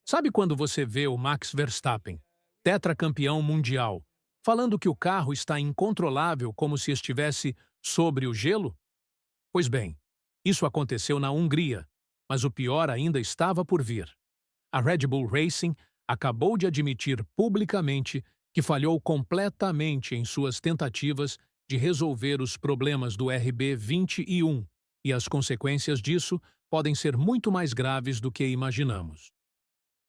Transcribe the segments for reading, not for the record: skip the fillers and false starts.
Sabe quando você vê o Max Verstappen, tetracampeão mundial, falando que o carro está incontrolável como se estivesse sobre o gelo? Pois bem, isso aconteceu na Hungria, mas o pior ainda estava por vir. A Red Bull Racing acabou de admitir publicamente que falhou completamente em suas tentativas de resolver os problemas do RB21, e as consequências disso podem ser muito mais graves do que imaginamos.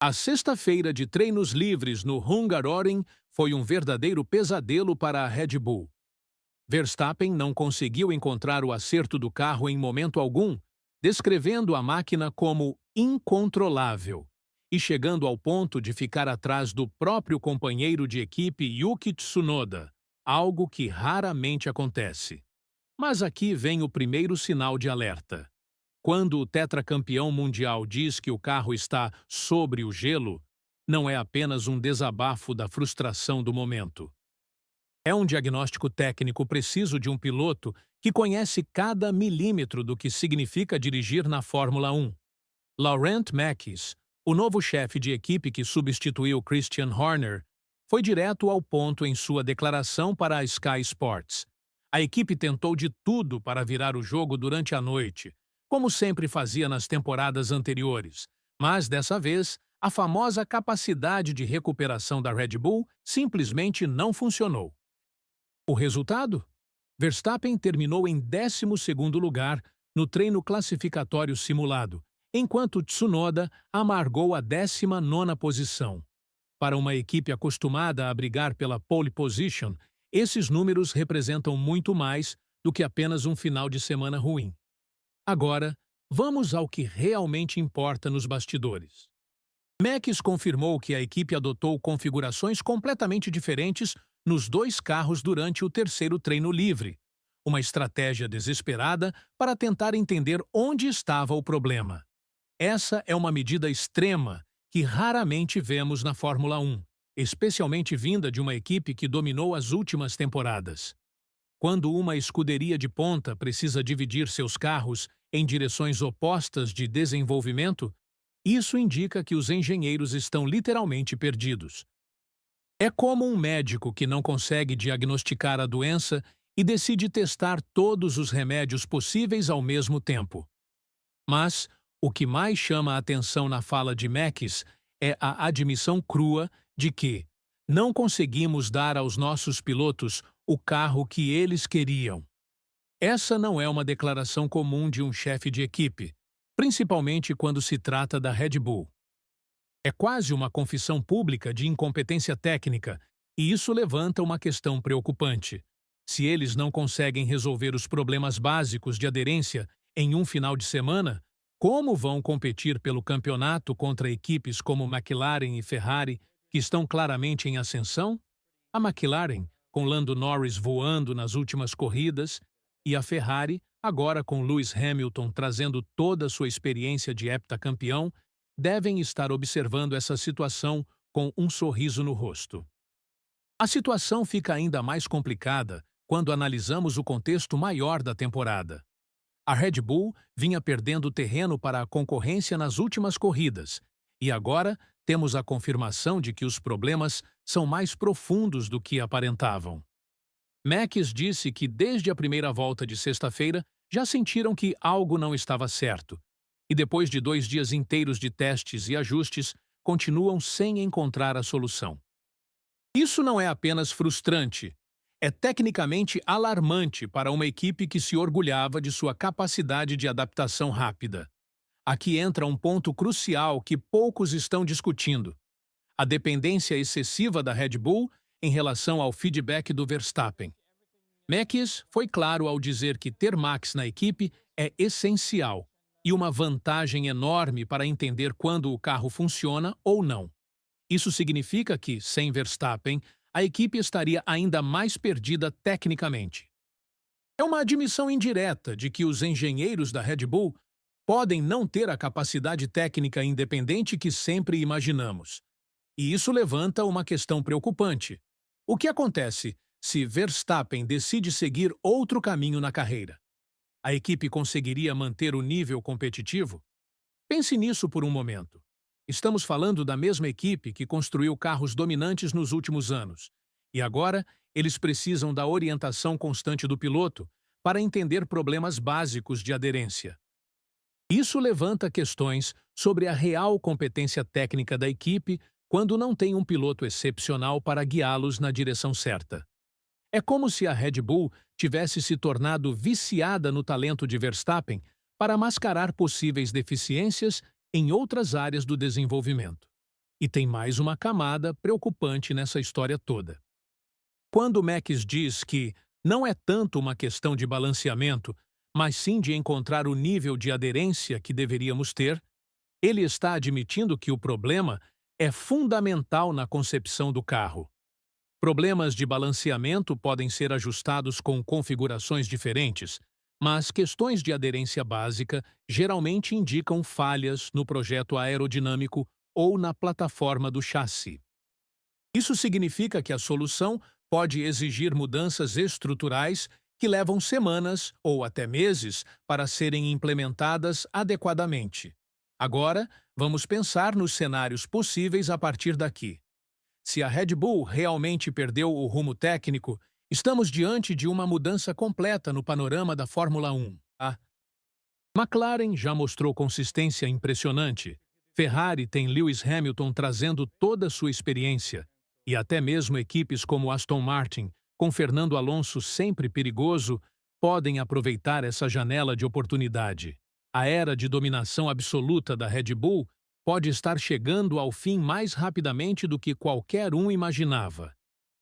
A sexta-feira de treinos livres no Hungaroring foi um verdadeiro pesadelo para a Red Bull. Verstappen não conseguiu encontrar o acerto do carro em momento algum, descrevendo a máquina como incontrolável e chegando ao ponto de ficar atrás do próprio companheiro de equipe Yuki Tsunoda, algo que raramente acontece. Mas aqui vem o primeiro sinal de alerta. Quando o tetracampeão mundial diz que o carro está sobre o gelo, não é apenas um desabafo da frustração do momento. É um diagnóstico técnico preciso de um piloto que conhece cada milímetro do que significa dirigir na Fórmula 1. Laurent Mekies, o novo chefe de equipe que substituiu Christian Horner, foi direto ao ponto em sua declaração para a Sky Sports. A equipe tentou de tudo para virar o jogo durante a noite, como sempre fazia nas temporadas anteriores, mas dessa vez, a famosa capacidade de recuperação da Red Bull simplesmente não funcionou. O resultado? Verstappen terminou em 12º lugar no treino classificatório simulado, enquanto Tsunoda amargou a 19ª posição. Para uma equipe acostumada a brigar pela pole position, esses números representam muito mais do que apenas um final de semana ruim. Agora, vamos ao que realmente importa nos bastidores. Mekies confirmou que a equipe adotou configurações completamente diferentes nos dois carros durante o terceiro treino livre, uma estratégia desesperada para tentar entender onde estava o problema. Essa é uma medida extrema que raramente vemos na Fórmula 1, especialmente vinda de uma equipe que dominou as últimas temporadas. Quando uma escuderia de ponta precisa dividir seus carros em direções opostas de desenvolvimento, isso indica que os engenheiros estão literalmente perdidos. É como um médico que não consegue diagnosticar a doença e decide testar todos os remédios possíveis ao mesmo tempo. Mas o que mais chama a atenção na fala de Mekies é a admissão crua de que não conseguimos dar aos nossos pilotos o carro que eles queriam. Essa não é uma declaração comum de um chefe de equipe, principalmente quando se trata da Red Bull. É quase uma confissão pública de incompetência técnica, e isso levanta uma questão preocupante. Se eles não conseguem resolver os problemas básicos de aderência em um final de semana, como vão competir pelo campeonato contra equipes como McLaren e Ferrari, que estão claramente em ascensão? A McLaren, com Lando Norris voando nas últimas corridas, e a Ferrari, agora com Lewis Hamilton trazendo toda a sua experiência de heptacampeão, devem estar observando essa situação com um sorriso no rosto. A situação fica ainda mais complicada quando analisamos o contexto maior da temporada. A Red Bull vinha perdendo terreno para a concorrência nas últimas corridas, e agora temos a confirmação de que os problemas são mais profundos do que aparentavam. Mekies disse que desde a primeira volta de sexta-feira já sentiram que algo não estava certo, e depois de 2 dias inteiros de testes e ajustes, continuam sem encontrar a solução. Isso não é apenas frustrante, é tecnicamente alarmante para uma equipe que se orgulhava de sua capacidade de adaptação rápida. Aqui entra um ponto crucial que poucos estão discutindo: a dependência excessiva da Red Bull em relação ao feedback do Verstappen. Mekies foi claro ao dizer que ter Max na equipe é essencial e uma vantagem enorme para entender quando o carro funciona ou não. Isso significa que, sem Verstappen, a equipe estaria ainda mais perdida tecnicamente. É uma admissão indireta de que os engenheiros da Red Bull podem não ter a capacidade técnica independente que sempre imaginamos. E isso levanta uma questão preocupante. O que acontece se Verstappen decide seguir outro caminho na carreira? A equipe conseguiria manter o nível competitivo? Pense nisso por um momento. Estamos falando da mesma equipe que construiu carros dominantes nos últimos anos. E agora, eles precisam da orientação constante do piloto para entender problemas básicos de aderência. Isso levanta questões sobre a real competência técnica da equipe quando não tem um piloto excepcional para guiá-los na direção certa. É como se a Red Bull tivesse se tornado viciada no talento de Verstappen para mascarar possíveis deficiências em outras áreas do desenvolvimento. E tem mais uma camada preocupante nessa história toda. Quando Max diz que não é tanto uma questão de balanceamento, mas sim de encontrar o nível de aderência que deveríamos ter, ele está admitindo que o problema é fundamental na concepção do carro. Problemas de balanceamento podem ser ajustados com configurações diferentes, mas questões de aderência básica geralmente indicam falhas no projeto aerodinâmico ou na plataforma do chassi. Isso significa que a solução pode exigir mudanças estruturais que levam semanas ou até meses para serem implementadas adequadamente. Agora, vamos pensar nos cenários possíveis a partir daqui. Se a Red Bull realmente perdeu o rumo técnico, estamos diante de uma mudança completa no panorama da Fórmula 1. A McLaren já mostrou consistência impressionante. Ferrari tem Lewis Hamilton trazendo toda sua experiência. E até mesmo equipes como Aston Martin, com Fernando Alonso sempre perigoso, podem aproveitar essa janela de oportunidade. A era de dominação absoluta da Red Bull pode estar chegando ao fim mais rapidamente do que qualquer um imaginava.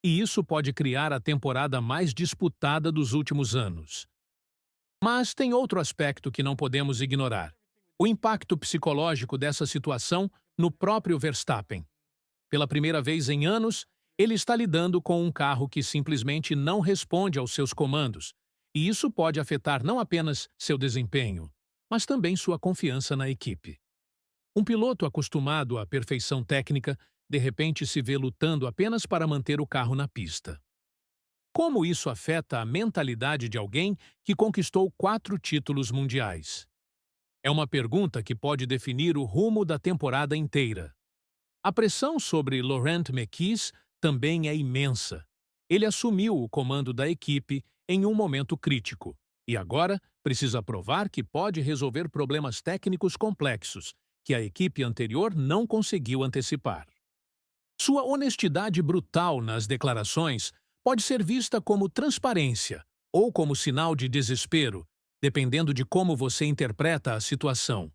E isso pode criar a temporada mais disputada dos últimos anos. Mas tem outro aspecto que não podemos ignorar: o impacto psicológico dessa situação no próprio Verstappen. Pela primeira vez em anos, ele está lidando com um carro que simplesmente não responde aos seus comandos, e isso pode afetar não apenas seu desempenho, mas também sua confiança na equipe. Um piloto acostumado à perfeição técnica, de repente se vê lutando apenas para manter o carro na pista. Como isso afeta a mentalidade de alguém que conquistou 4 títulos mundiais? É uma pergunta que pode definir o rumo da temporada inteira. A pressão sobre Laurent Mekies também é imensa. Ele assumiu o comando da equipe em um momento crítico e agora precisa provar que pode resolver problemas técnicos complexos que a equipe anterior não conseguiu antecipar. Sua honestidade brutal nas declarações pode ser vista como transparência ou como sinal de desespero, dependendo de como você interpreta a situação.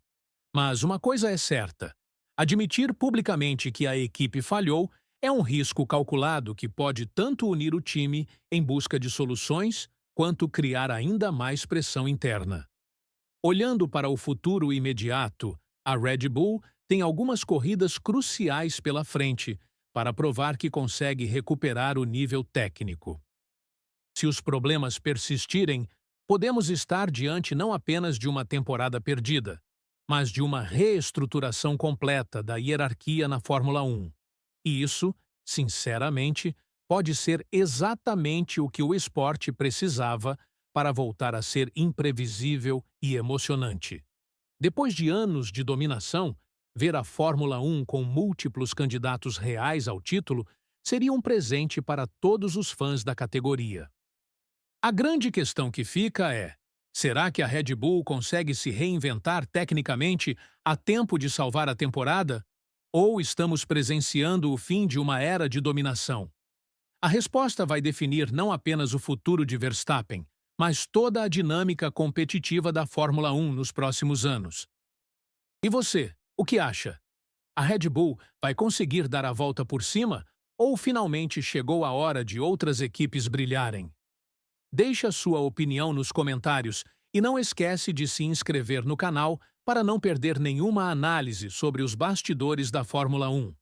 Mas uma coisa é certa: admitir publicamente que a equipe falhou é um risco calculado que pode tanto unir o time em busca de soluções quanto criar ainda mais pressão interna. Olhando para o futuro imediato, a Red Bull tem algumas corridas cruciais pela frente para provar que consegue recuperar o nível técnico. Se os problemas persistirem, podemos estar diante não apenas de uma temporada perdida, mas de uma reestruturação completa da hierarquia na Fórmula 1. E isso, sinceramente, pode ser exatamente o que o esporte precisava para voltar a ser imprevisível e emocionante. Depois de anos de dominação, ver a Fórmula 1 com múltiplos candidatos reais ao título seria um presente para todos os fãs da categoria. A grande questão que fica é: será que a Red Bull consegue se reinventar tecnicamente a tempo de salvar a temporada? Ou estamos presenciando o fim de uma era de dominação? A resposta vai definir não apenas o futuro de Verstappen, mas toda a dinâmica competitiva da Fórmula 1 nos próximos anos. E você, o que acha? A Red Bull vai conseguir dar a volta por cima ou finalmente chegou a hora de outras equipes brilharem? Deixe a sua opinião nos comentários e não esquece de se inscrever no canal para não perder nenhuma análise sobre os bastidores da Fórmula 1.